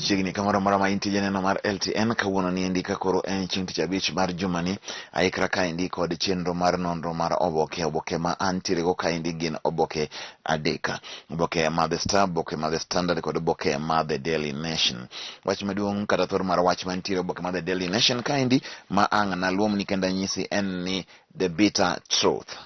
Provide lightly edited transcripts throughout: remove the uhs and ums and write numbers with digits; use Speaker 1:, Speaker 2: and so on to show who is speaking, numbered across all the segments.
Speaker 1: Chigni kamoro moro ma intie janeno mar LTN kawuono ni indika koro en chieng' tich abich mar jumani aikra ka indi kod chenro mar nonro mar oboke ma antiere go ka indi gin oboke adek. Oboke ma The Star, oboke ma The Standard kod oboke ma The Daily Nation. Wach maduong' kata thor mar wach mantiere oboke ma The Daily Nation ka indi ma ang' naluom ni kenda nyisi en ni the bitter truth.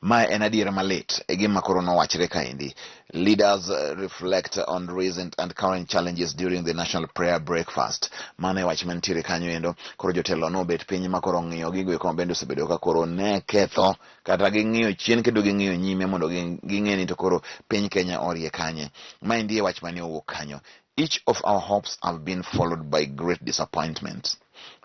Speaker 1: Ma en adiera malit e gima koro nowachre kaendi. Leaders reflect on recent and current challenges during the national prayer breakfast. Mane wach mantiere kanyo endo koro jotelo no bet piny ma koro ng'iyo gigo eko bende osebedo ka koro ne ketho kata ging'iyo chien kendo ging'iyo nyime mondo ging'e ni to koro piny Kenya orie kanye. Ma ndiye wach mane owuok kanyo. Each of our hopes have been followed by great disappointment.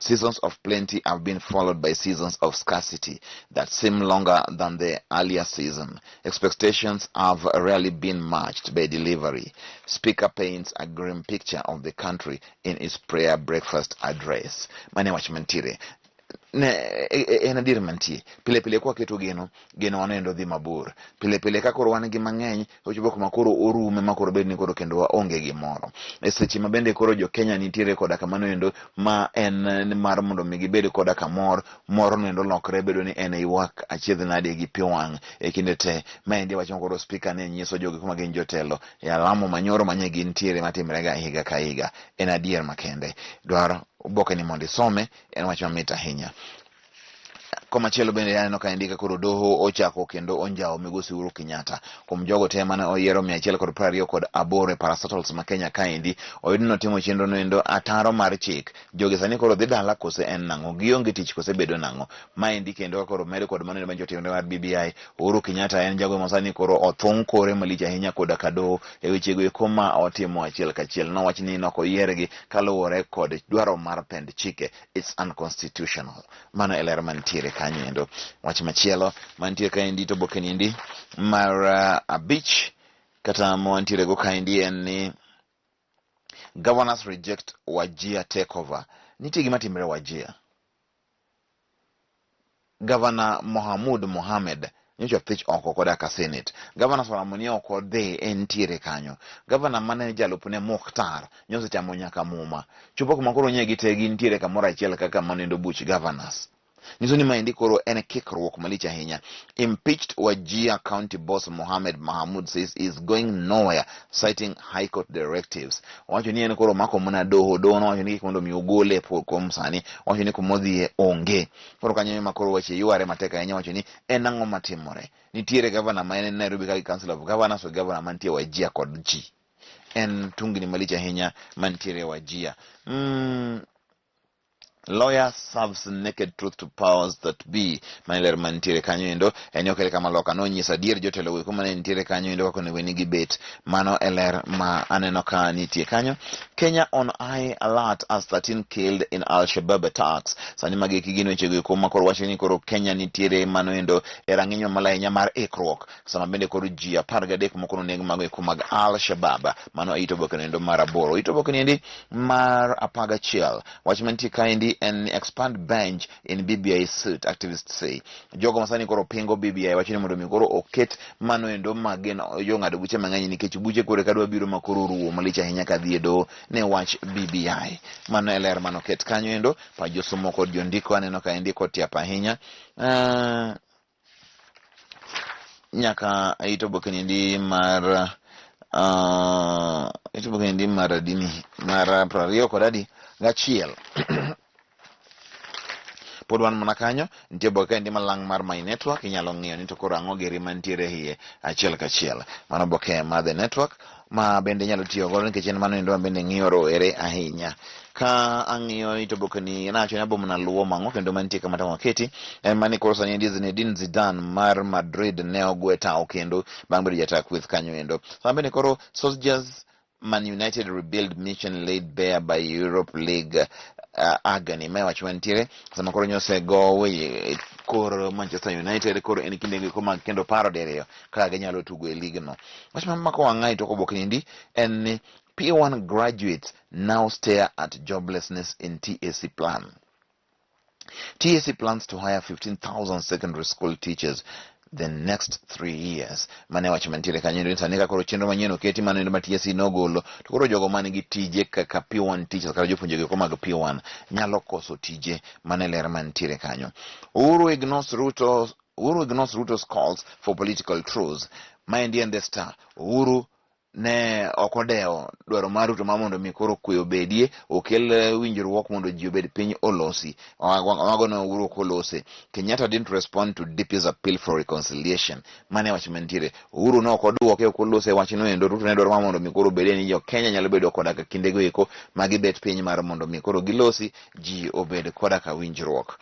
Speaker 1: Seasons of plenty have been followed by seasons of scarcity that seem longer than the earlier season. Expectations have rarely been matched by delivery. Speaker paints a grim picture of the country in his prayer breakfast address. Mane wach mantiere ne en adier mantie pile kwa keto geno wanendo dhi mabor pile ka koro wan gi mang'eny ochopo kuma koro orume ma koro bed ni koro kendo waonge gimoro e seche ma bende koro jo Kenya nitiere koda kamano endo ma en mar mondo mi gibed koda kamor moro nendo lokre bedo ni en ywak achiedh nade gi pi wang' e kinde te ma endi wach koro speaker ne nyiso jogi kuma gin jotelo e alamo manyoro manye gintiere matimre ga higa ka higa en adier makende dwaro oboke ni mondo isome en wach mamit ahinya. Komachielo bende yaneno ka indika koro doho ochako kendo onjao migosi Uhuru Kenyatta kuom jogo te mane oyiero 128 e parastatals ma Kenya kaendi oyud notimo chenro no endo ataro mar chik jogi sani koro dhi dala kose en nang'o gionge tich kose bedo nang'o ma indi kendo koro medo kod mano banjo timre mar BBI. Uhuru Kenyatta en jago ma sani koro othung' kore malich ahinya koda ka doho e wechego eko ma otimo achiel kachiel nowach ni nokoyiergi kaluwore kod dwaro mar pend chike. It's unconstitutional. Mano e ler mantiere kanyo endo. Wach machielo mantiere kaendi to oboke ni endi mar abich kata mantiere go kaendi en ni governors reject Wajir takeover. Nitie gima timre Wajir. Governor Mohamed nyocha thich oko koda ka Senate. Governor Solomon oko dhi entiere kanyo. Governor mane jalupne Mukhtar nyocha chamo nyaka muma. Chupo kuma koro nyegi te gintiere kamoro achiel kaka manendo buch governors. Niso ni maendi koro en kikruok malich ahinya. Impeached Wajir County boss Mohamed Mahmoud says is going nowhere, citing High Court directives. Wacho ni en koro mako mana doho no wacho ni kondo mi ogole kuom sani wacho ni kumodhie onge. Koro kanyo ma koro wache yuare mateka ahinya wacho ni en ang'o matimore. Nitiere governor ma en Nairobi ka council of governors o governor mantie Wajir kod ji. En tungni malich ahinya mantiere Wajir. Lawyer serves naked truth to powers that be. Maniler mantiere kanyo endo en okele kama loka no nyisa dier jotelo we kuma nitiere kanyo endo kako ne weni gi bet mano eler ma aneno ka nitie kanyo. Kenya on high alert as 13 killed in Al-Shabaab attacks. Sani magi kigino chego kuma koro wacho ni koro Kenya nitiere mano endo erang'inyo malainya mar ikruok sama bende koro ji 13 moko neg mago kuma Al-Shabaab mano itoboke endo mar 8 itoboke endi mar 11 wach mantie kaendi and expand bench in BBI suit, activists say. Jogo masani koro pingo BBI wachini mondo mi koro oket mano endo magen yo ng'ado buche mang'eny nikech buche kore kadwa biro makoro ruo malich ahinya ka dhi edo ne wach BBI. Mano e ler mano ket kanyo endo pa josomo kod jondiko aneno ka ndiko tiap ahinya. Nyaka itoboke ndi mar itoboke ndi mar dini mar 20 kod adi gachiel. Pod wan mana kanyo nitie boke ndi malang' mar My Network inyalo ng'iyo ni to koro ang'o giri mantiere hiye achiel kachiel. Mano boke mar The Network ma bende inyalo tiyo godo nikech en mano endo bende ng'iyo roere ahinya. Ka ang'iyo ito boke ni nacho nyabo mna luwo mang'o kendo mantie kama tamo keti en mani koro sani Zinedine Zidane mar Madrid ne ogwe tao kendo bang' bedo jatak with kanyo endo. Sama bende koro soldiers Man United rebuild mission laid bare by Europe League agony mewach mantiere sama koro nyose go we kor Manchester United koro en kinde ko kendo paro deriyo ka ginyalo tugo e league no. Wach mamako wang'ai to kobok nindi en P1 graduates now stare at joblessness in TAC plan. TAC plans to hire 15,000 secondary school teachers the next 3 years. Mane wach mantiere kanyo ndo sanika koro chenro manyien oketi mane ndo TSC nogolo to koro jogo mane gi tije kaka P1 teachers kata jopuonje go mag P1 nyalo koso tije mane ler mantiere kanyo. Uhuru ignores Ruto's calls for political truce. Maendi en The Star. Uhuru ne okodeo dwaro mar Ruto mondo mi koro kwe obedie okel winjruok mondo ji obed piny olosi wago no Uhuru kolose. Kenyatta didn't respond to DP's appeal for reconciliation. Mane wach mantiere Uhuru no okoduoke kolose wach no endo Ruto ne dwaro mondo mi koro bedie ni jo Kenya nyalo bedo koda ka kindego eko magi bet piny mar mondo mi koro gilosi ji obed koda ka winjruok.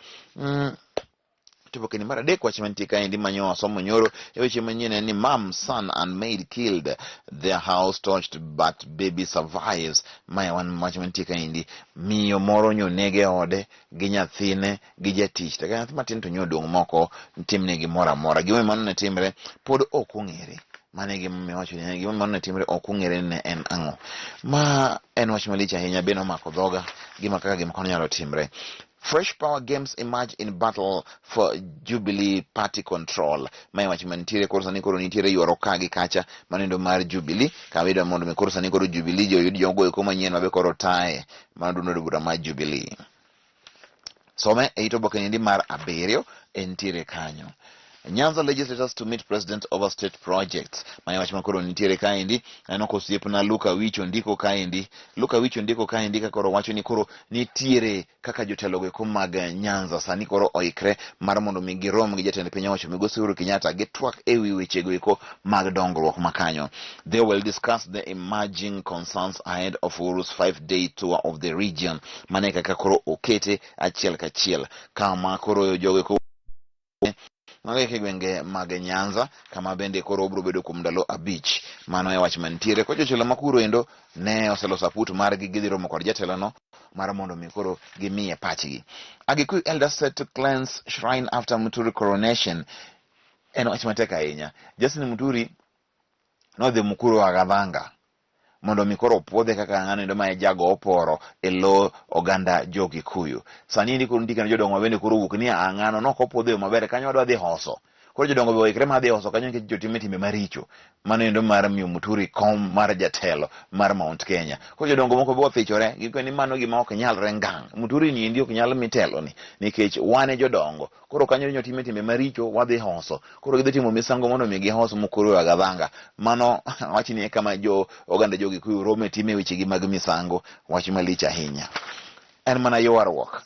Speaker 1: Oboke ni mar adek wach mantie kaendi manyo asomo nyoro weche manyien ni mom, son and maid killed, their house torched but baby survives. Maya wan wach mantie kaendi miyo moro nyonege ode gi nyathine gi jatich to nyathi matin to nyodong moko timne gi mora mora gima mano ne timre pod ok ong'ere. Mane gima wacho ni gima mano ne timre ok ong'ere ne en ang'o. Ma en wach malich ahinya beno mako dhoga gima kaka gima kono nyalo timre. Fresh power games emerge in battle for Jubilee party control. Mai wach mantiere koro sani koro nitiere yuoro kagi kacha manendo mar Jubilee kabedo mondo me koro sani koro Jubilee jo yudi jogo eko manyien mabe koro tae manduno do bura mar Jubilee. Some eito boke ndi mar aberio entiere kanyo. Nyanza legislators to meet president over state projects. Maya wach makoro nitiere kaendi anoko siepna Luka Wicho ndiko kaendi ka koro wacho ni koro nitiere kaka jotelo go mag Nyanza sani koro oikre mar mondo mi girom gi jatend piny owacho migosi Uhuru Kenyatta gitwak ewi weche go eko mag dongruok makanyo. They will discuss the emerging concerns ahead of Uhuru's 5-day tour of the region. Mane kaka koro okete achiel kachiel kama koro jogo eko mageke gwenge mag Nyanza kama bende koro obro bedo kuom ndalo abich. Mano e wach mantiere ko jotelo makuro endo ne oseloso aput mar gidhi romo kod jatelo no mar mondo mi koro gimiye pachgi. Agikuyu elders set to cleanse shrine after Muturi coronation. En wach matek ahinya. Justin Muturi no de mukuru agadhanga mondo mi koro puodhe kaka ng'ano ndo ma jago oporo elo oganda Jo-Kikuyu. Sani ndi koro ndika na jodongo bende koro wuok ni ng'ano no kopuodhe maber kanyo adwa dhi hoso. Koro jodongo be oikre ma dhi hoso kanyo nikech jotime timbe maricho. Mano ndo mar miyo Muturi kom mar jatelo mar Mount Kenya. Koro jodongo moko be othichore giko ni mano gima ok nyalre ngang. Muturi ni ndi ok nyal mitelo ni nikech wane jodongo. Koro kanyo jotime timbe maricho wadhi hoso. Koro gidhi timo misango mondo mi gi hoso mukuru agadhanga. Mano wach ni kama jo oganda Jo-Kikuyu rome time weche gi mag misango wach malich ahinya. En mana ywarruok.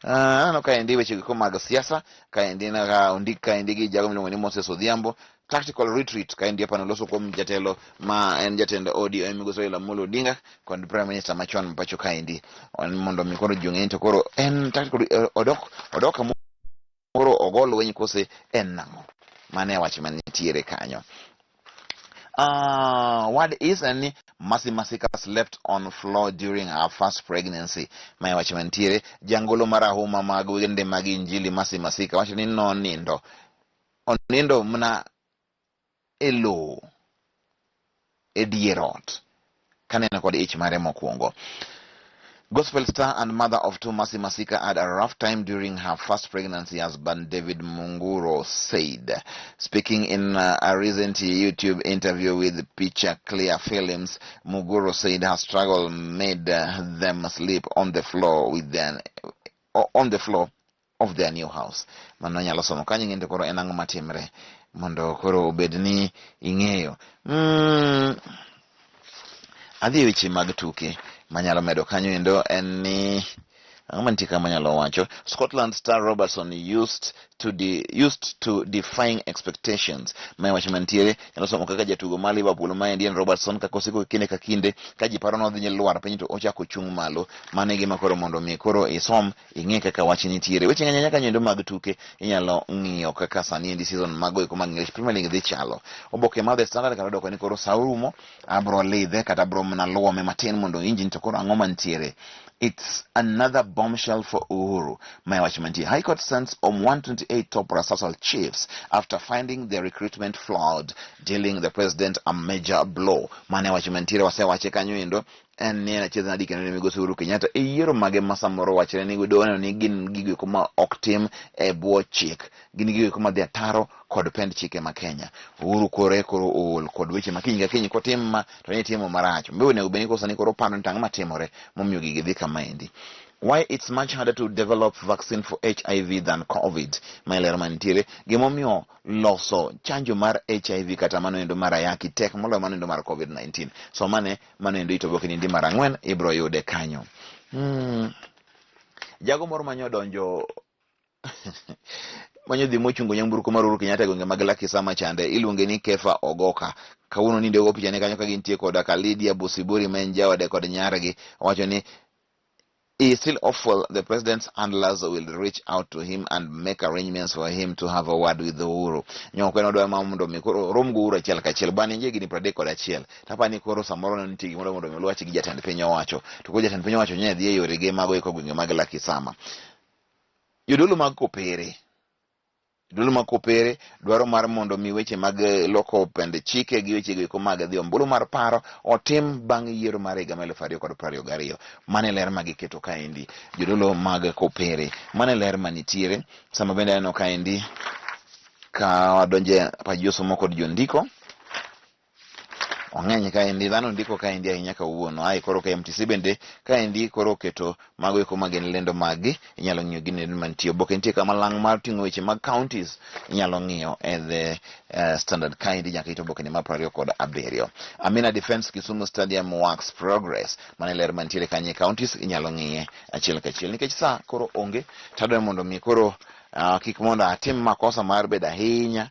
Speaker 1: Ano kaendi weche go mag siasa kaendi na ondik kaendi gi jago miluongo ni Moses Odhiambo. Tactical retreat kaendi hapa noloso kuom jatelo ma en jatend ODM migoso Raila Amolo Odinga kod Prime Minister machon mpacho kaendi mondo mi koro jong'eni to koro en tactical odok moro ogol wenyi kose en nang'o. Mane wach manitiere kanyo. What is any Mercy Masika slept on floor during her first pregnancy? Maya wach mantiere jangolo marahuma mag wende mag Injili Mercy Masika wacho ni onindo mna elo edierot kanena kod ich mare mokwongo. Gospel star and mother of two Mercy Masika had a rough time during her first pregnancy, husband David Munguro said. Speaking in a recent YouTube interview with Picture Clear Films, Munguro said her struggle made them sleep on the floor of their new house. Mano nyalo somo kanyo ng'ende koro enang'o matimre mondo koro obedni ing'eyo. Adhi weche mag tuke manyalo medo kanyo endo en ni mantika manyalo wacho. Scotland star Robertson used to defying expectations. Mai wacho mantiere nyalo somo kaka jatugo ma Liverpool ma Indian Robertson ka kosiko kinde ka kinde ka ji paro no dhi nyalwar piny to ochako chung malo. Mane gima koro mondo mi koro isom ing'e kaka wach nitiere. Weche ng'anya kanyo endo mag tuke inyalo ng'iyo kaka sani endi season mago eko mag English Premier League dhi chalo. Oboke ma The Standard kata doko ni koro saurumo abro lidhe kata bro mna luome matin mondo injin to koro ang'o mantiere. It's another bombshell for Uhuru. My watchman High Court sends 128 top Rasasal chiefs after finding their recruitment flawed, dealing the president a major blow. Mane watchman wase wache kanyo endo en ni na chiedha dikeno ne migosi Uhuru Kenyatta e yiero mage ma samoro wachre ni godono ni gin gigo kuma ok tim e bwo chik, gin gigo kuma dhi ataro kod pend chike ma Kenya. Uhuru koro ol kod weche ma kiny ka kiny kotim ma to ne timo marach, mbe ne ubeni kosa ni koro pano tang' matimore momiyo gigi dhi kama endi. Why it's much harder to develop vaccine for HIV than COVID. Mailer mantiere gimomiyo loso chanjo mar HIV kata mano endo mar ayaki tek moloyo mano endo mar COVID-19. So mano endo itoboke ni ndi mar 4 ibro yude kanyo. Jago moro manyo donjo manyo dhi mochungo nyamburko mar Uhuru Kenyatta gwenge mag Lakisama chande iluonge ni Kefa Ogoka. Kawuono ni ndego picha ne kanyo ka gintie koda Kalidia Busiburi men jawade kod nyargi, wacho ni he is still hopeful the president's handlers will reach out to him and make arrangements for him to have a word with the Uhuru. Nyoko no do mamundo mikoro romgo Uhuru achiel kachiel bani njegi ni 31. Tapani koro samoro no nitigi mondo lwachi gi jatend piny owacho. To ko jatend piny owacho nye dhi e yore ge mago eko gwenge mag Lakisama. Jodolo mag Kopere. Jodolo mag Kopere dwaro mar mondo mi weche mag loko pend chike gi weche go mag dhi ombulu mar paro otim bang' yiero mar higa 2022. Mane ler magiketo kaendi jodolo mag Kopere. Mane ler manitiere sama bende aneno kaendi ka wadonje pajoso kod jondiko ong'eny kaendi dhano ndiko kaendi ahinya kawuono. Ai koro ka MTC bende kaendi koro keto mago eko magen lendo magi inyalo ng'iyo gine mantie Oboke nitie kama lang' mar ting'o weche mag counties inyalo ng'iyo e the Standard kaendi nyaka ito Oboke ni mar 27. Amina Defense Kisumu Stadium works progress. Mane ler mantiere kanye counties inyalo ng'iye achiel kachiel nikech sa koro onge tadwa mondo mi koro kik mondo atim makosa mar bedo ahinya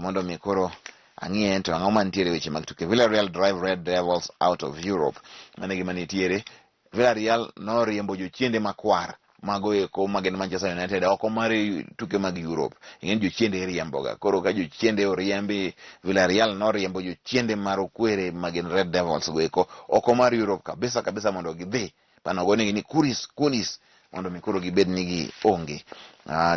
Speaker 1: mondo mi koro ang'ie to ang'o mantiere weche mag tuke. Villarreal drive Red Devils out of Europe. Mane gima nitiere Villarreal no riembo jochiende makwar mago eko magen Manchester United oko mar tuke mag Europe. Ing'en jochiende riemboga. Koro ka jochiende oriembi Villarreal no riembo jochiende mar okwere magen Red Devils go eko oko mar Europe kabisa mondo gidhi panogone ni kunis mondo mikoro gibed nigi onge.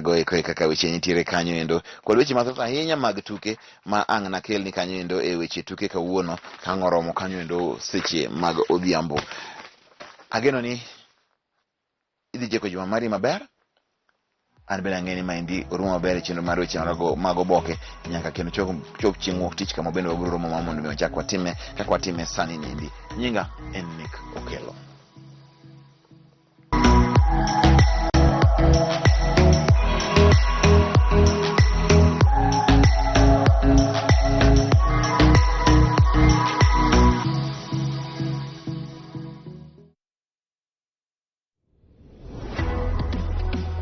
Speaker 1: Go eko kaka weche nitiere kanyo endo kod weche mathoth ahinya mag tuke ma ang' nakel ni kanyo endo e weche tuke kawuono ka ng'oromo kanyo endo seche mag odhiambo. Ageno ni idhi tieko juma mari maber. An bende ang'eni maendi orumo maber e chenro mar weche mag Oboke nyaka kendo chop chieng' wuok tich kama bende wabiro romo mondo mi ochak watime kaka watime sani nindi. Nyinga en Nick Okello.